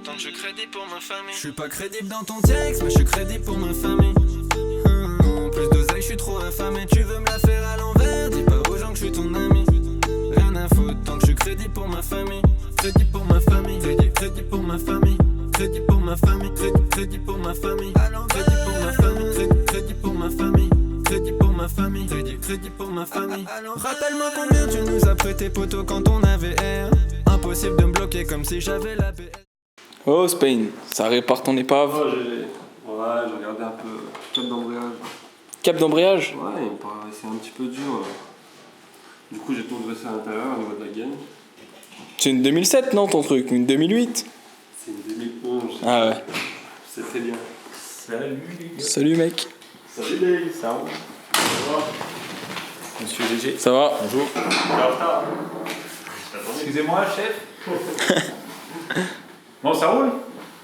Tant que je crédit pour ma famille. Je suis pas crédible dans ton texte, mais je suis crédible pour ma famille. Plus d'oseille, je suis trop affamé. Tu veux me la faire à l'envers, dis pas aux gens que je suis ton ami. Rien à foutre, tant que je suis crédible pour ma famille. Crédit pour ma famille, crédit pour ma famille. Crédit pour ma famille, crédit pour ma famille. Crédit pour ma famille, crédit pour ma famille. Crédit pour ma famille, crédit pour ma famille. Rappelle-moi combien tu nous as prêté poteau quand on avait R. Impossible de me bloquer comme si j'avais la BS. Oh Spain, ça répare ton épave. Oh, j'ai regardé un peu cap d'embrayage. Cap d'embrayage? Ouais, il me paraissait un petit peu dur. Du coup, j'ai tout redressé à l'intérieur au niveau de la gaine. C'est une 2007 non ton truc? Une 2008? C'est une 2011. Ah ouais. C'est très bien. Salut les gars. Salut mec. Salut les gars. Ça va? Monsieur Léger. Ça va? Bonjour. Excusez-moi, chef. Bon, ça roule?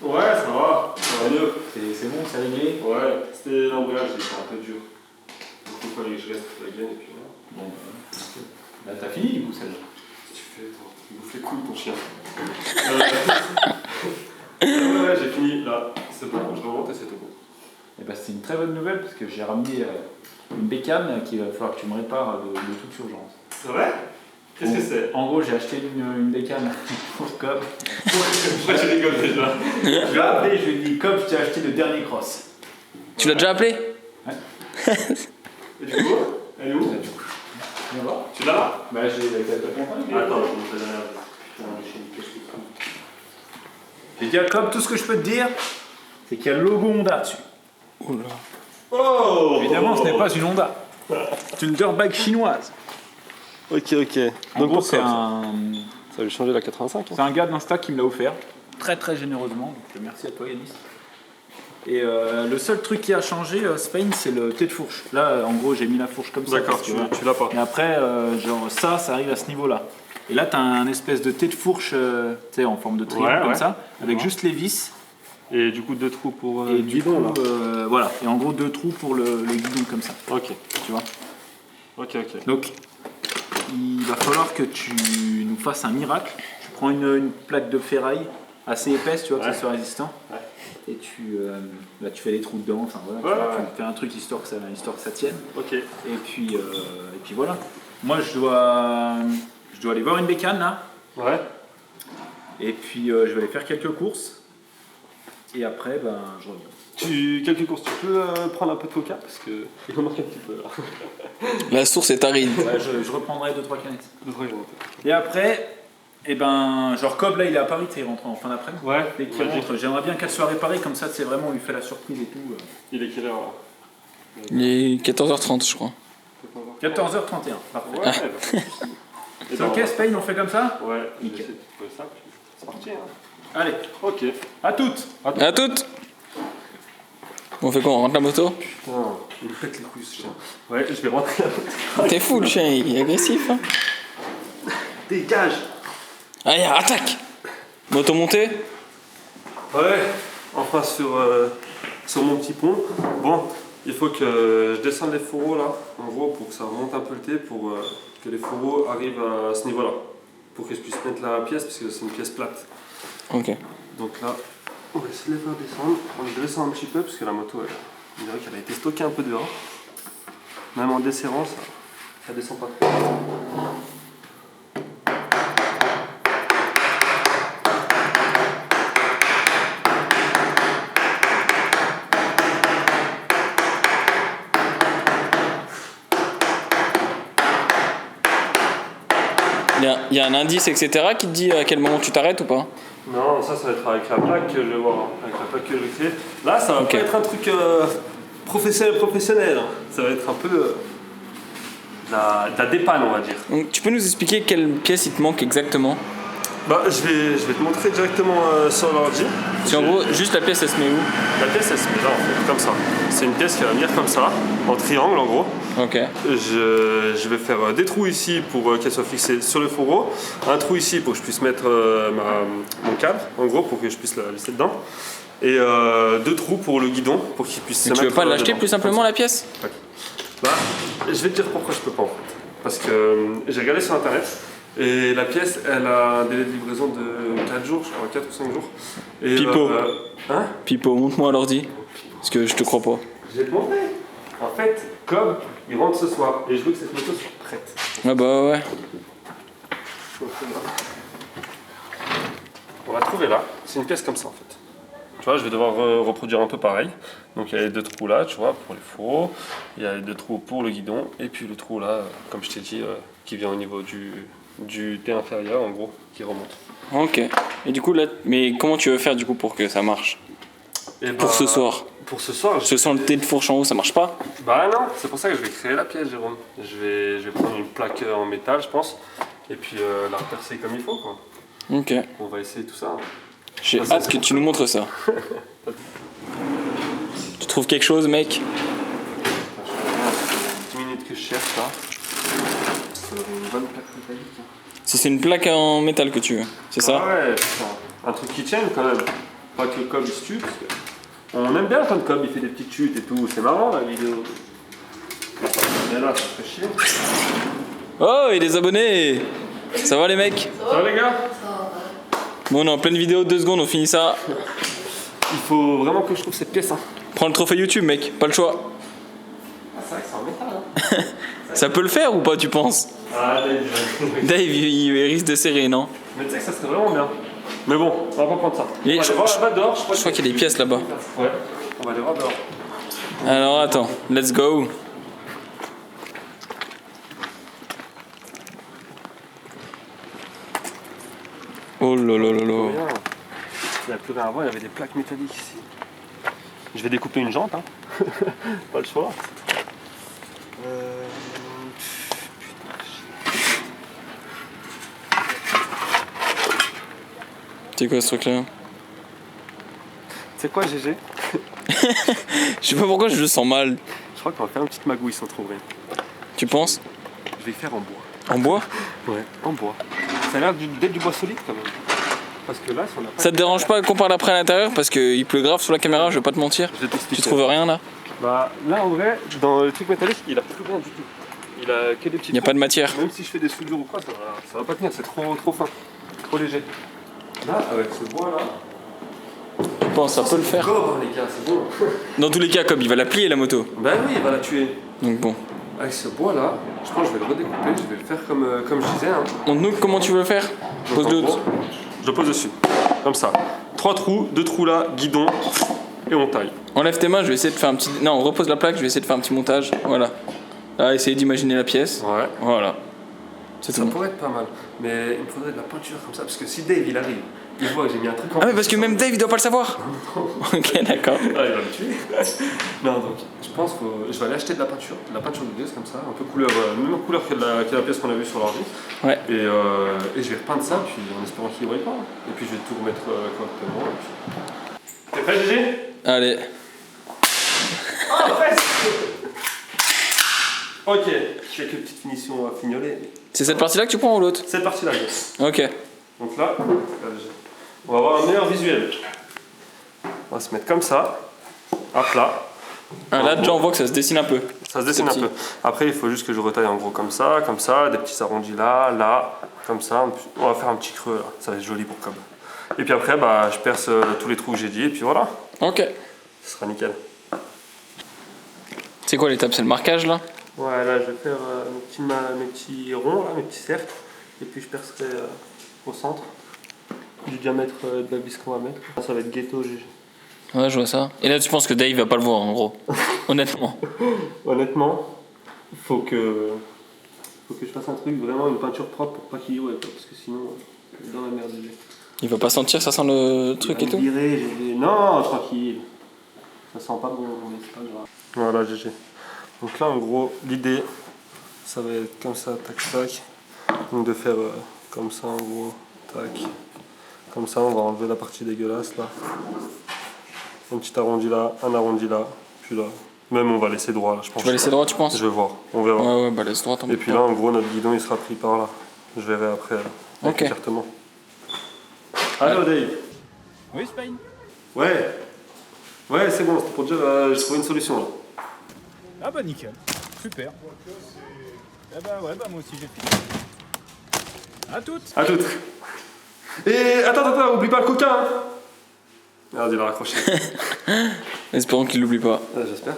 Ouais, ça va. Ça va mieux. C'est bon, c'est réglé? Ouais, c'était l'embrayage, c'était un peu dur. Du coup, il fallait que je reste la gaine et puis là. Bon, bah, t'as fini du coup, celle-là. Qu'est-ce que tu fais, toi? Il bouffe les couilles, ton chien. Ouais, j'ai fini là. C'est bon, je remonte et c'est tout bon. Et bah, c'est une très bonne nouvelle parce que j'ai ramené une bécane qu'il va falloir que tu me répares de toute urgence. C'est vrai? Qu'est-ce que c'est? En gros, j'ai acheté une bécane pour Cobb. Pourquoi tu rigoles déjà? Je l'ai appelé, je lui ai dit Cobb, je t'ai acheté le dernier cross. Tu l'as déjà appelé? Ouais. Et du coup? Elle est où? Du coup, viens voir. Tu l'as? Bah, j'ai la compagne. Attends, je vais te donner un. Putain, le chien, qu'est-ce que c'est? J'ai dit à Cobb, tout ce que je peux te dire, c'est qu'il y a le logo Honda dessus. Oula. Oh! Évidemment, ce n'est pas une Honda. C'est une dirtbag chinoise. Ok. En gros, c'est un. Ça va changer la 85. C'est un gars d'Insta qui me l'a offert, très généreusement, donc merci à toi Yanis. Et le seul truc qui a changé, Spain, c'est le thé de fourche. Là, en gros, j'ai mis la fourche comme ça. D'accord, tu l'as pas. Et après, genre ça arrive à ce niveau-là. Et là, t'as un espèce de thé de fourche, tu sais, en forme de triangle comme ça, avec juste les vis. Et du coup, 2 trous pour Et le du guidon, coup, là. voilà. Et en gros, 2 trous pour le guidon comme ça. Ok. Tu vois. Ok. Donc, il va falloir que tu nous fasses un miracle. Tu prends une plaque de ferraille assez épaisse, tu vois, que ça soit résistant. Ouais. Et tu fais les trous dedans. Enfin voilà, tu fais un truc histoire que ça tienne. Ok. Et puis voilà. Moi, je dois aller voir une bécane là. Ouais. Et puis je vais aller faire quelques courses. Et après, ben, je reviens. Quelques courses, tu peux prendre un peu de coca parce que il en manque un petit peu là. La source est aride. Ouais, je reprendrai 2-3 canettes. 2-3 canettes. Et après, genre Cobb là, il est à Paris, il rentre en fin d'après-midi. Ouais. Dès qu'il rentre, j'aimerais bien qu'elle soit réparée comme ça, c'est vraiment, on lui fait la surprise et tout. Il est quelle heure là? Il est 14h30 je crois. 14h31, parfait. Ouais. C'est ok, Spain, on fait comme ça? Ouais. Nickel. C'est simple. C'est parti. Hein. Allez, Ok. à toutes. À toutes. On fait quoi? On rentre la moto? Putain, il me pète les couilles ce chien. Ouais, je vais rentrer là. T'es fou le chien, il est agressif hein. Dégage! Allez, attaque! Moto montée? Ouais, enfin sur mon petit pont. Bon, il faut que je descende les fourreaux là, en gros, pour que ça remonte un peu le thé, pour que les fourreaux arrivent à ce niveau-là. Pour que je puisse mettre la pièce, parce que c'est une pièce plate. Ok. Donc là, on va essayer de les faire descendre. On les descend un petit peu, parce que la moto, on dirait qu'elle a été stockée un peu dehors. Même en desserrant, ça descend pas trop. Il y a un indice, etc. qui te dit à quel moment tu t'arrêtes ou pas? Non, ça va être avec la plaque que je vais voir, avec la plaque que je vais créer. Là, ça va pas être un truc professionnel. Ça va être un peu de la dépanne, on va dire. Donc, tu peux nous expliquer quelle pièce il te manque exactement? Bah, je vais te montrer directement sur l'ordi. Si en gros, juste la pièce elle se met où? La pièce, elle se met là, en fait, comme ça. C'est une pièce qui va venir comme ça, en triangle en gros. Ok. Je vais faire des trous ici pour qu'elle soit fixée sur le fourreau, un trou ici pour que je puisse mettre mon câble, en gros, pour que je puisse la laisser dedans, et 2 trous pour le guidon, pour qu'il puisse se mettre. Tu veux pas l'acheter dedans, plus simplement la pièce? Ouais. Bah, je vais te dire pourquoi je peux pas en fait. Parce que j'ai regardé sur internet, Et la pièce, elle a un délai de livraison de 4 jours, je crois, 4 ou 5 jours. Et, Pipo. Hein? Pipo, montre-moi l'ordi. Parce que je te crois pas. Je vais te montrer. En fait, Cobb, il rentre ce soir. Et je veux que cette moto soit prête. Ah bah ouais. On l'a trouvé là. C'est une pièce comme ça en fait. Tu vois, je vais devoir reproduire un peu pareil. Donc il y a les 2 trous là, tu vois, pour les fourreaux. Il y a les 2 trous pour le guidon. Et puis le trou là, comme je t'ai dit, qui vient au niveau du T inférieur en gros, qui remonte. Ok. Et du coup là, mais comment tu veux faire du coup pour que ça marche? Et Pour ce soir. Pour ce soir, Ce sans le T de fourche en haut, ça marche pas? Bah non, c'est pour ça que je vais créer la pièce, Jérôme. Je vais prendre une plaque en métal, je pense. Et puis la repercer comme il faut quoi. Ok. On va essayer tout ça. J'ai hâte que tu nous montres ça. Tu trouves quelque chose, mec? 10 minutes que je cherche là. C'est une bonne plaque métallique. Si c'est une plaque en métal que tu veux, c'est ça? Ouais, putain. Un truc qui tienne quand même. Pas que le Cobb il se tue. Parce que on aime bien quand le Cobb il fait des petites chutes et tout. C'est marrant la vidéo. Et là, ça fait chier. Oh, et des abonnés! Ça va les mecs? Ça va les gars? Bon, on est en pleine vidéo, 2 secondes, on finit ça. Il faut vraiment que je trouve cette pièce. Hein. Prends le trophée YouTube, mec, pas le choix. Ah, c'est vrai que c'est en métal. Hein. Ça peut le faire ou pas, tu penses? Ah, Dave, il risque de serrer, non? Mais tu sais que ça serait vraiment bien. Mais bon, on va pas prendre ça. Et On va aller voir là-bas dehors. Je crois qu'il y a des pièces là-bas. Ouais, on va aller voir dehors. Alors attends, let's go. Oh là là là là. Il n'y a plus rien avant, il y avait des plaques métalliques ici. Je vais découper une jante, hein. Pas le choix. C'est quoi ce truc là? C'est quoi GG? Je sais pas pourquoi je le sens mal. Je crois qu'on va faire une petite magouille sans trouver. Tu penses? Je vais faire en bois. En bois? Ouais, en bois. Ça a l'air d'être du bois solide quand même. Parce que là, si on a pas... Ça te dérange pas qu'on parle après à l'intérieur? Parce qu'il pleut grave sur la caméra, je vais pas te mentir. Je vais t'expliquer. Tu trouves rien là? Bah là en vrai, dans le truc métallique, il a plus rien du tout. Il a que des petits. Il n'y a pas de matière. Même si je fais des soudures ou quoi, ça va pas tenir, c'est trop fin, trop léger. Là, avec ce bois là. Tu penses ça peut le faire? Cobre, les gars, c'est bon. Dans tous les cas, comme il va la plier la moto. Bah oui, il va la tuer. Donc bon. Avec ce bois là, je pense que je vais le redécouper, je vais le faire comme je disais. Hein. Donc nous, comment tu veux le faire? Donc, Pose en l'autre. gros, je le pose dessus, comme ça. 3 trous, 2 trous là, guidon, et on taille. Enlève tes mains, je vais essayer de faire un petit... Non, on repose la plaque, je vais essayer de faire un petit montage. Voilà. Là, essayez d'imaginer la pièce. Ouais. Voilà. C'est Ça tout. pourrait être pas mal, mais il me faudrait de la peinture comme ça, parce que si Dave il arrive, il voit que j'ai mis un truc en Ah mais parce que même Dave il doit pas le savoir. Ok, d'accord. Ah, il va me tuer. Non, donc je pense que je vais aller acheter de la peinture de glace comme ça, un peu couleur, même couleur que la pièce qu'on a vue sur l'ordi. Ouais. Et je vais repeindre ça, puis en espérant qu'il ne voit pas. Et puis je vais tout remettre correctement. T'es prêt, GG? Allez. Ah, presque. Ok, je fais quelques petites finitions à fignoler. C'est cette partie-là que tu prends ou l'autre? Cette partie-là, yes. Ok. Donc là, on va avoir un meilleur visuel. On va se mettre comme ça, à plat. Ah, là déjà on voit que ça se dessine un peu. Ça se dessine un petit. peu. Après, il faut juste que je retaille en gros comme ça, des petits arrondis là, là, comme ça. On va faire un petit creux là, ça va être joli pour Cobb. Et puis après, bah, je perce tous les trous que j'ai dit, et puis voilà, Ok. ce sera nickel. C'est quoi l'étape? C'est le marquage là? Ouais, là, je vais faire mes petits ronds, là, mes petits cercles, et puis je percerai au centre du diamètre de la vis qu'on va mettre. Ça va être ghetto GG. Ouais, je vois ça. Et là tu penses que Dave va pas le voir en gros? Honnêtement. Honnêtement, faut que je fasse un truc, vraiment une peinture propre pour pas qu'il y voit, parce que sinon, il est dans la merde. Il va pas sentir ça sent le truc et tout? Non, tranquille. Ça sent pas bon, mais c'est pas grave. Voilà, GG. Donc là, en gros, l'idée, ça va être comme ça, tac, tac. Donc de faire comme ça, en gros, tac. Comme ça, on va enlever la partie dégueulasse, là. Un petit arrondi là, un arrondi là, puis là. Même on va laisser droit, là, je pense. Tu vas laisser droit, tu penses? Je vais voir, on verra. Ouais, bah laisse droit tant Et puis là, en gros, notre guidon, il sera pris par là. Je verrai après, Ok. exactement. Allô, Dave? Oui, Spain. Ouais. Ouais, c'est bon, c'était pour dire, j'ai trouvé une solution, là. Ah bah nickel, super. Ah bah ouais, bah moi aussi j'ai fini. À toutes. À toutes. Et attends, oublie pas le coquin. Hein. Merde, il a raccroché. Espérons qu'il l'oublie pas. J'espère.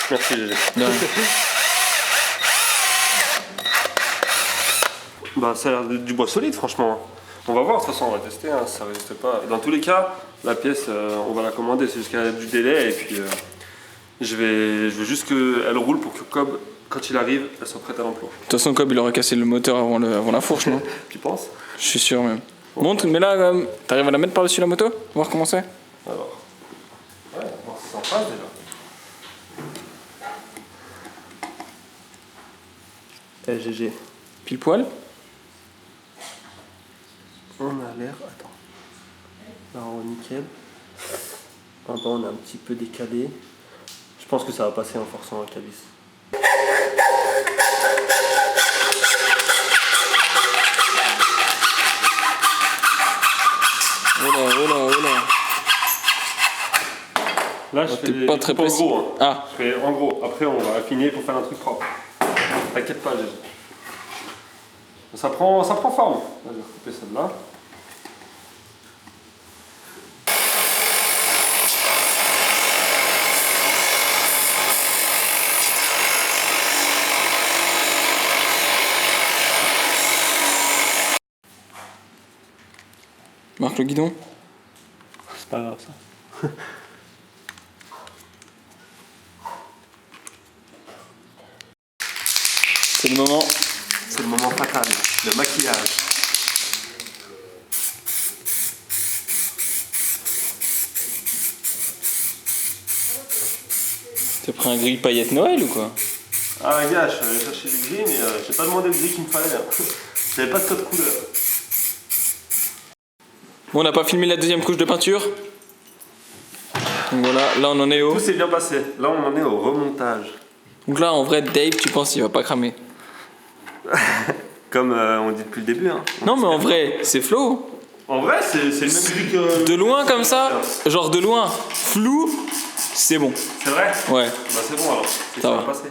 Merci GG. De rien. Bah ça a l'air du bois solide franchement. On va voir, de toute façon on va tester, hein, si ça résiste pas. Dans tous les cas, la pièce on va la commander, c'est juste qu'elle a du délai et puis je veux juste qu'elle roule pour que Cobb, quand il arrive, elle soit prête à l'emploi. De toute façon, Cobb il aurait cassé le moteur avant la fourche, non? Tu penses? Je suis sûr même. Montre, mais là, t'arrives à la mettre par-dessus la moto? Voir comment c'est? Alors. Ouais, bon, c'est en phase déjà. GG. Pile poil? On a l'air. Attends. Là, on est nickel. En bas, on est un petit peu décalé. Je pense que ça va passer en forçant un cabis. Oh là. Là, je T'es fais pas très en précis. gros. Hein. Ah, Je fais en gros. Après, on va affiner pour faire un truc propre. T'inquiète pas, GG. Ça prend forme. Là, je vais couper celle-là. marque le guidon. C'est pas grave ça. C'est le moment. C'est le moment fatal, le maquillage. T'as pris un gris paillette Noël ou quoi? Ah gars, je suis allé chercher du gris, mais j'ai pas demandé le gris qu'il me fallait. J'avais pas de code couleur. Bon, on n'a pas filmé la deuxième couche de peinture. Donc voilà, là on en est au. Tout s'est bien passé. Là, on en est au remontage. Donc là, en vrai, Dave, tu penses qu'il va pas cramer? Comme on dit depuis le début. Hein. Non, mais en vrai, c'est Flo. En vrai, c'est le même gris que. De loin comme ça, genre de loin, flou, c'est bon. C'est vrai? Ouais. Bah, c'est bon alors. Ça Ça va. va passer.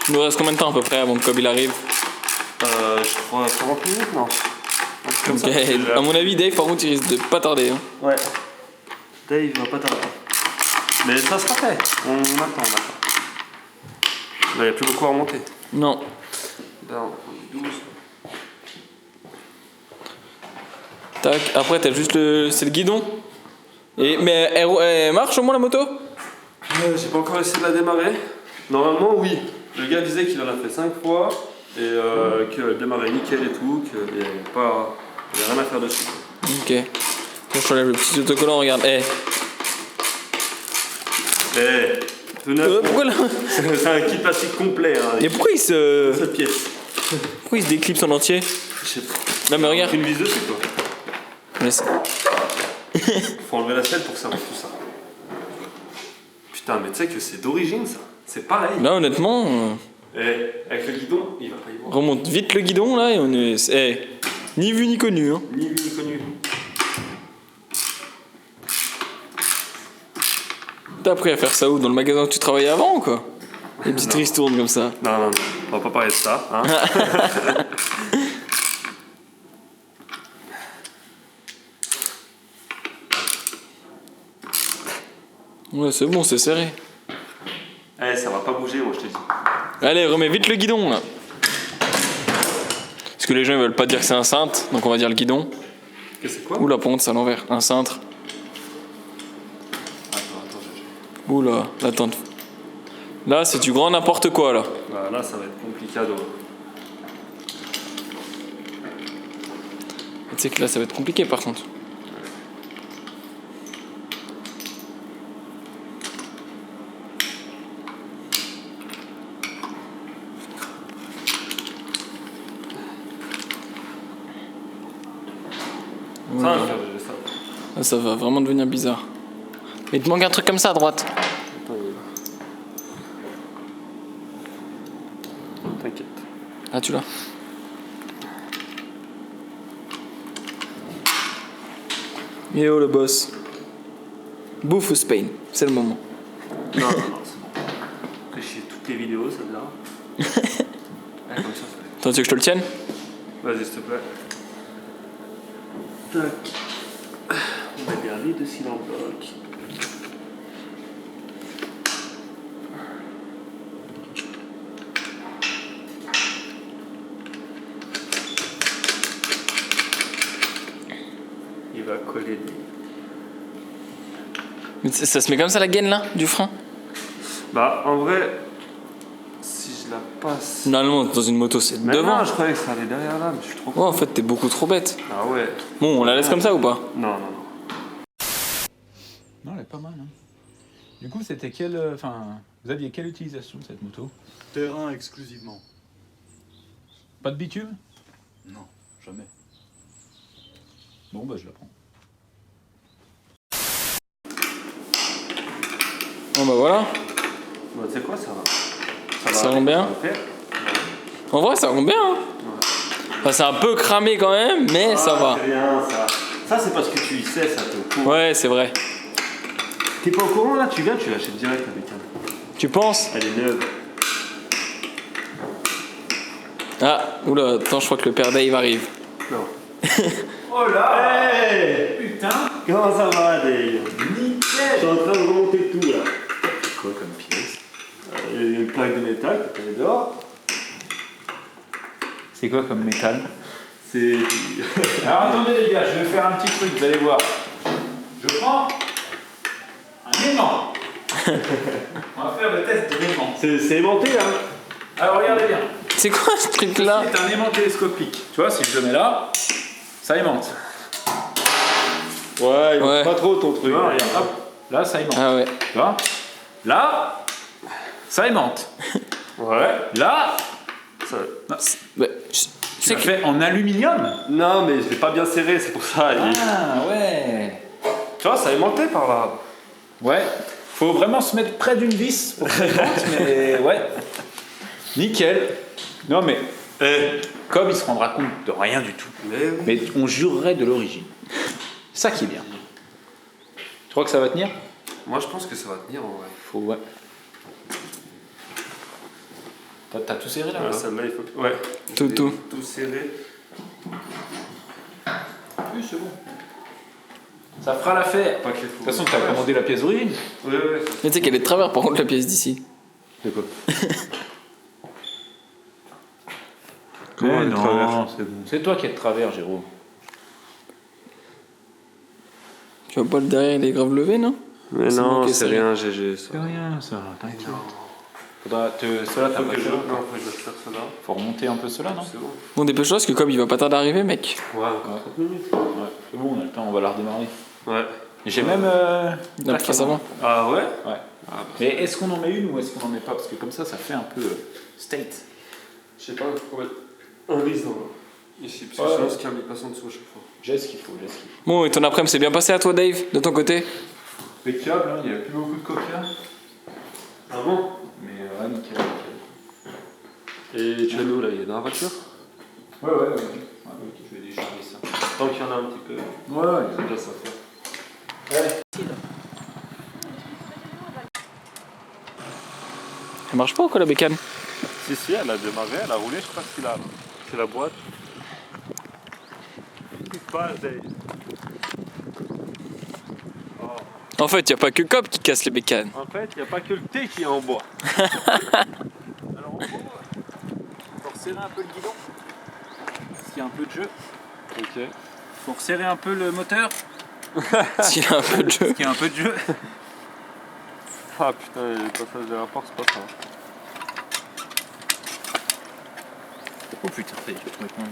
Il nous reste combien de temps à peu près avant que Cobb il arrive? Je crois 40 minutes, non? Un truc comme Ok, ça, parce que j'ai- à mon avis, Dave, par contre, il risque de pas tarder. Hein. Ouais. Dave va pas tarder. Mais ça sera fait. On attend. Là, il n'y a plus beaucoup à remonter. Non. Là, on est 12. Tac, après, t'as juste le. C'est le guidon. Mais elle marche au moins la moto? J'ai pas encore essayé de la démarrer. Normalement, oui. Le gars disait qu'il en a fait 5 fois et qu'elle démarrait nickel et tout, qu'il n'y avait rien à faire dessus. Ok. Attends, je t'enlève le petit autocollant, regarde. Tout neuf. Pourquoi là? C'est un kit plastique complet. Hein, Mais pourquoi il se. cette pièce. Pourquoi il se déclipse en entier? Je sais pas. Non, mais regarde. Une vis dessus, quoi. Laisse. Faut enlever la selle pour que ça rentre tout ça. Putain, mais tu sais que c'est d'origine ça. C'est pareil. Là, honnêtement, Avec le guidon, il va pas y voir. remonte vite le guidon là et on est. Ni vu ni connu. Hein. Ni vu ni connu. T'as appris à faire ça où? Dans le magasin où tu travaillais avant ou quoi? Les petites ristournes comme ça. Non, on va pas parler de ça. Hein. Ouais, c'est bon, c'est serré. Ça va pas bouger, moi je te dis. Allez, remets vite le guidon là. Parce que les gens ils veulent pas dire que c'est un cintre, donc on va dire le guidon. Que c'est quoi? Oula, par contre, c'est à l'envers. Un cintre. Attends, Oula, attends. Là, c'est du grand n'importe quoi là. Voilà, là ça va être complicado. Tu sais que là, ça va être compliqué par contre. Ça va faire ça. Là, ça va vraiment devenir bizarre. Mais il te manque un truc comme ça à droite. Attends, il est là. Ah, tu l'as. Et oh le boss. Bouffe ou Spain, c'est le moment. Non, c'est bon. Après, je fais toutes les vidéos, celle-là. Comme ça, fait. Attends, tu veux que je te le tienne? Vas-y, s'il te plaît. Tac. On met bien vite aussi dans le bloc. Il va coller des... Mais ça se met comme ça la gaine là, du frein? Bah, en vrai, si je la passe... Normalement, dans une moto, c'est Mais devant. non, je croyais que ça allait derrière là, mais je suis trop... Ouais, en fait, t'es beaucoup trop bête. Ah ouais. Bon, on la laisse comme ça ou pas? Non. Non, elle est pas mal. Hein. Du coup, c'était vous aviez quelle utilisation de cette moto? Terrain exclusivement. Pas de bitume? Non, jamais. Bon, bah je la prends. Bon bah voilà. Bah, tu sais quoi, ça va. Ça rend bien. le faire. En vrai, ça rend bien. Hein. Enfin, c'est un peu cramé quand même, mais ça va. C'est rien, ça. Ça, c'est parce que tu y sais, ça, t'es au courant. Ouais, c'est vrai. T'es pas au courant, là, tu viens, tu l'achètes direct la bécane. Tu penses? Elle est neuve. Ah, oula, attends, je crois que le père Dave arrive. Non. Oh là! Hey, Putain! comment ça va, Dave? Nickel! Je suis en train de remonter tout, là. C'est quoi comme pièce? Il y a une plaque de métal que t'avais dehors. C'est quoi comme métal? C'est... Alors attendez les gars, je vais faire un petit truc, vous allez voir. Je prends un aimant. On va faire le test de l'aimant. C'est aimanté, hein. Alors regardez bien. C'est quoi ce truc là? C'est un aimant télescopique. Tu vois, si je le mets là, ça aimante. Ouais, il Ouais. pas trop ton truc. Tu vois, regarde, hop, là ça aimante. Ah ouais. Tu vois? Là, ça aimante. Ouais. Là, Ça... Bah, c'est fait en aluminium. Non, mais je l'ai pas bien serré, c'est pour ça. Ah ouais. Tu vois, ça a aimanté par là. Ouais. Faut vraiment se mettre près d'une vis pour que ça aimante, mais ouais. Nickel. Non mais, comme il se rendra compte de rien du tout. Mais on jurerait de l'origine. C'est ça qui est bien. Tu crois que ça va tenir? Moi, je pense que ça va tenir, en vrai. Faut, ouais. T'as tout serré là? Ouais, celle-là, il faut que... Ouais. Tout, J'ai tout. Tout serré. Oui, c'est bon. Ça fera l'affaire. Pas que les De toute façon, t'as commandé la pièce d'origine. Ouais. Mais tu sais qu'elle est de travers par contre la pièce d'ici. De quoi? Comment elle est de travers? c'est bon. C'est toi qui es de travers, Jérôme. Tu vois pas le derrière, il est grave levé, non? Mais C'est non, bloqué, c'est ça. rien, GG, ça. C'est rien, ça. T'inquiète. Cela, t'as Faut pas que le je... choix. Non, faut que je fasse cela. Faut remonter un peu cela, non? C'est bon. Bon, dépêche-toi parce que comme il va pas tarder d'arriver, mec. Ouais, encore 30 minutes. Ouais. C'est bon, on a le temps, on va la redémarrer. Ouais. J'ai même. La plaque face avant. Ah ouais? Ouais. Mais est-ce qu'on en met une ou est-ce qu'on en met pas? Parce que comme ça fait un peu state. Je sais pas, faut mettre un vis dans ici, parce que Ouais. sinon ce câble il passe en dessous à chaque fois. J'ai ce qu'il faut, j'ai ce qu'il faut. Bon, et ton après-midi s'est bien passé à toi, Dave, de ton côté? Impeccable, hein, il n'y a plus beaucoup de coquins. Ah bon? Mais ouais, nickel, nickel. Et tu es où là? Il est dans la voiture? Ouais, ouais, ouais. Je vais décharger ça. Tant qu'il y en a un petit peu, Ouais, c'est déjà ça faire. Elle marche pas ou quoi la bécane? Si, elle a démarré, elle a roulé, je sais pas ce qu'il a là. C'est la boîte. Qu'est-ce qui se passe, Dave? En fait, y a pas que Cobb qui casse les bécanes. En fait, il n'y a pas que le thé qui est en bois. Alors en gros, faut resserrer un peu le guidon. Parce qu'il y a un peu de jeu. Ok. Faut resserrer un peu le moteur. S'il y a un peu de jeu. Parce qu'il y a un peu de jeu. Ah putain, le passage de la porte, c'est pas ça. Oh putain, je vais trouver con.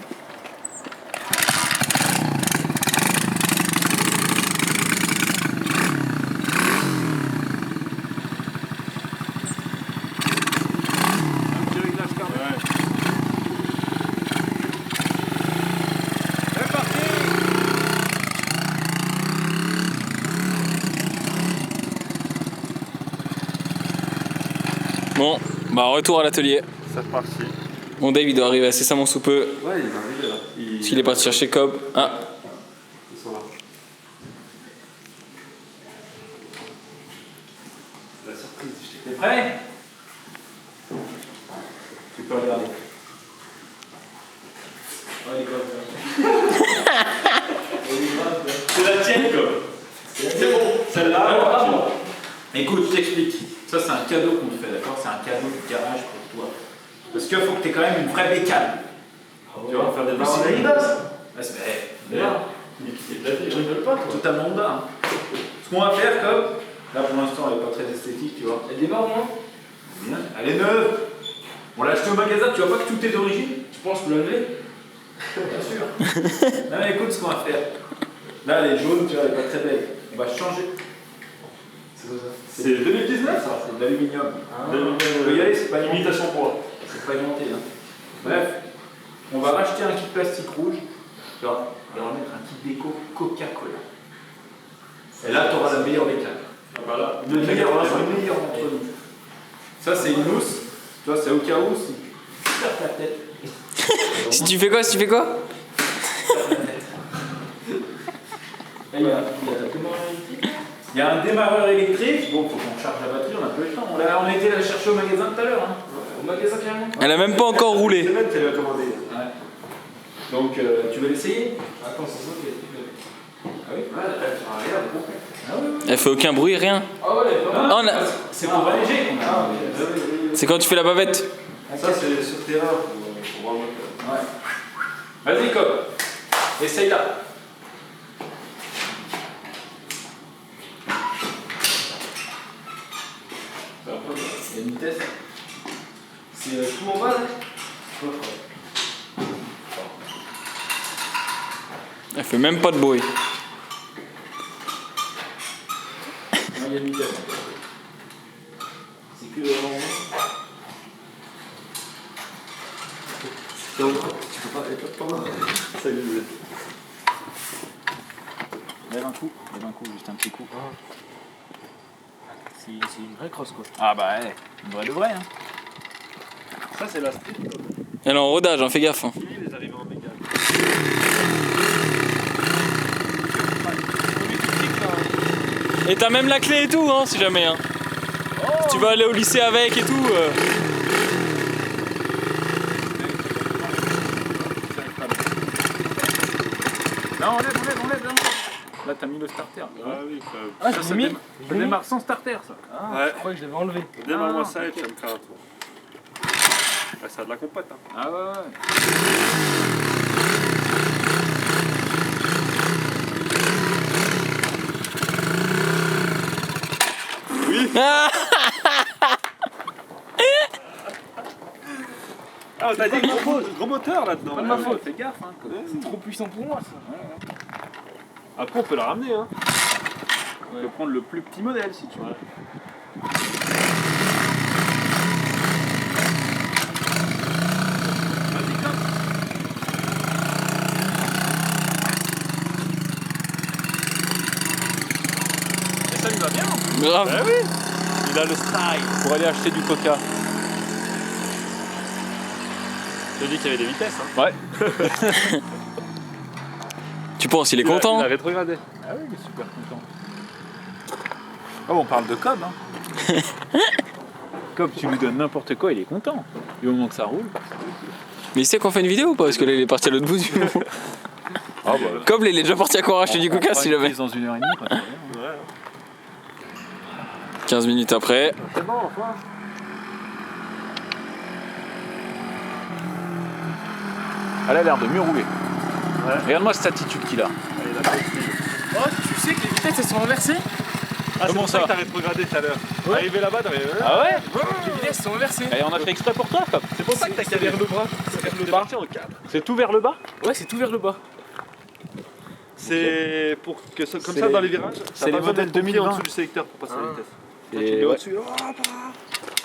Un petit réglage carré. C'est parti! Bon, bah retour à l'atelier. C'est parti. Bon, Dave, il doit arriver incessamment sous peu. Ouais, il va arriver là. Parce qu'il est parti chercher Cobb. Ah, Ils sont là. La surprise, T'es prêt? Tu peux regarder. C'est la tienne, quoi. C'est bon. Celle-là, Écoute, je t'explique. Ça, c'est un cadeau qu'on te fait, d'accord? C'est un cadeau du garage pour toi. Parce qu'il faut que tu aies quand même une vraie bécane. tu vas faire des barres. C'est une base. Je rigole pas, toi. Totalement bas. Hein. Ce qu'on va faire, comme là pour l'instant, elle n'est pas très esthétique, tu vois. Elle démarre, non? Bien. Elle est neuve. On l'a achetée au magasin, tu vois pas que tout est d'origine? Tu penses que vous l'avez? Bien sûr. Non, mais écoute ce qu'on va faire. Là, elle est jaune, tu vois, elle est pas très belle. On va changer. C'est 2019 ça. C'est de l'aluminium. Ah. Tu peux y aller, c'est pas inventé. Imitation pour. C'est pas inventé. Hein. Bref, on va racheter un kit plastique rouge. Tu vois, et on va mettre un kit déco Coca-Cola. Et là, tu auras la meilleure bécane. Ah bah là. Le meilleur entre nous. Ça, c'est une mousse. Tu vois, c'est au cas où si tu perds ta tête. si tu fais quoi, si tu fais quoi? Il y a un démarreur électrique. Bon, faut qu'on charge la batterie, on a peu le temps. On était la chercher au magasin tout à l'heure. Hein. Au magasin, carrément. Elle a même pas encore roulé. C'est même qu'elle a commandé. Ouais. Donc, tu veux l'essayer? Attends, c'est ça qui est. Ah oui? Ouais, elle fait un rien. Ah oui, oui. Elle fait aucun bruit, rien. Ah ouais, pas mal. Ah, on a- C'est pour alléger qu'on a. C'est quand tu fais la bavette. Ça, c'est sur terrain pour voir le moteur. Ouais. Vas-y, Cobb. Essaye là. Il y a une vitesse. C'est tout en bas là? Elle fait même pas de bruit. Non, il y a une vitesse. C'est que Tu peux pas être pas mal. Ça y est. lève un coup, juste un petit coup. C'est une vraie crosse, quoi. Ah bah ouais, une vraie de vraie hein. Ça, c'est la street. Elle est en rodage, hein, fais gaffe. Hein. Lui, il est arrivé en bécane. Et t'as même la clé et tout, hein, si jamais. Hein. Si tu veux aller au lycée avec et tout. Non, enlève. Là t'as mis le starter. Ah oui, Ah, je l'ai mis. Ça démarre sans starter ça. ouais. Je crois que je l'avais enlevé. Démarre-moi ça et tu vas me faire un tour. Ouais, ça a de la compote. Hein. Ah ouais. Ah Ah, t'as dit gros moteur là-dedans. Pas de ma faute. Fais gaffe hein. C'est trop puissant pour moi, ça. Après, on peut le ramener. Hein. Tu peux prendre le plus petit modèle si tu veux. Vas-y, Cobb. Et ça lui va bien en plus. Grave. Eh oui. Il a le style. Pour aller acheter du coca. Je dis qu'il y avait des vitesses. Hein. Ouais. Tu penses, il est content? Il a rétrogradé. Ah oui, il est super content. Oh, on parle de Cobb, hein. Cobb, tu lui donnes n'importe quoi, il est content. Du moment que ça roule. Mais il sait qu'on fait une vidéo ou pas? Parce que là, il est parti à l'autre bout du monde. Ah bah. Comme il est déjà parti à quoi acheter du coca si jamais. Dans 1h30, quoi. c'est bien. Ouais. 15 minutes après. C'est bon, enfin. Elle a l'air de mieux rouler. Ouais. Regarde-moi cette attitude qu'il a. Allez, d'accord. Oh, tu sais que les vitesses, elles sont inversées? Ah, c'est Comment pour ça ça que t'as rétrogradé tout à l'heure. Arrivé là-bas, t'avais. Ah ouais? Les vitesses sont inversées. Et on a fait exprès pour toi, Cobb. C'est pour ça que t'as calé vers le bras. C'est vers le T'es bas. parti en 4. C'est tout vers le bas? Ouais, c'est tout vers le bas. C'est pour que comme C'est ça les- dans les virages, c'est t'as les pas besoin modèles d'être ton pied en 2020. dessous du sélecteur pour passer la vitesse. Et Toi, tu mets ouais. au-dessus. Oh, bah.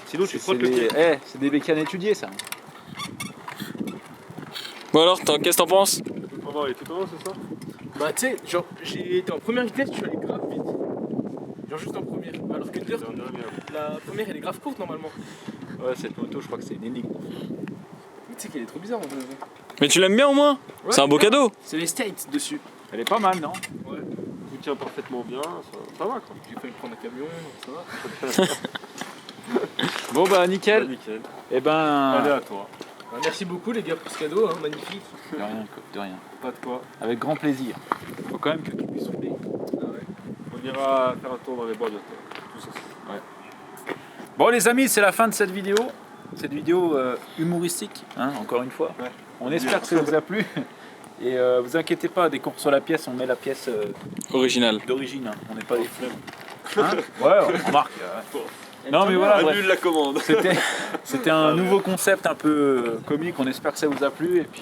Sinon, tu frottes le pied. C'est des bécanes étudiées, ça. Bon alors, qu'est-ce que t'en penses? Pendant et tout au long, c'est ça? Bah, tu sais, genre, j'ai été en première vitesse, je suis allé grave vite. Genre, juste en première. Alors que dire, la première, elle est grave courte normalement. Ouais, cette moto, je crois que c'est une énigme. Mais tu sais qu'elle est trop bizarre en vrai. Mais tu l'aimes bien au moins? C'est un beau cadeau. C'est les States dessus. Elle est pas mal, non? Ouais. Vous tient parfaitement bien, ça va quoi. J'ai failli prendre un camion, ça va. Bon bah nickel. Nickel. Et ben. Allez à toi. Bah, merci beaucoup les gars pour ce cadeau, hein, magnifique. De rien, de rien. Pas de quoi. Avec grand plaisir. Faut quand même que tu puisses rouler. On ira faire un tour dans les bois bientôt. Tout ça. Bon les amis, c'est la fin de cette vidéo. Cette vidéo humoristique, hein, encore une fois. Ouais. On espère que ça vous a plu. Et vous inquiétez pas, dès qu'on reçoit la pièce, on met la pièce Original. d'origine. Hein. On n'est pas des flemmes. Hein ouais, on remarque. Non mais voilà, bref. Annule la commande. C'était un nouveau concept un peu comique. On espère que ça vous a plu. Et puis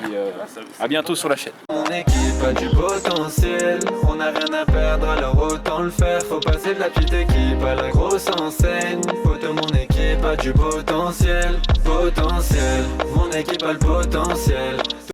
à bientôt sur la chaîne. Mon équipe a du potentiel, on n'a rien à perdre alors autant le faire. Faut passer de la petite équipe à la grosse enseigne. Photo, mon équipe a du potentiel, potentiel. Mon équipe a le potentiel.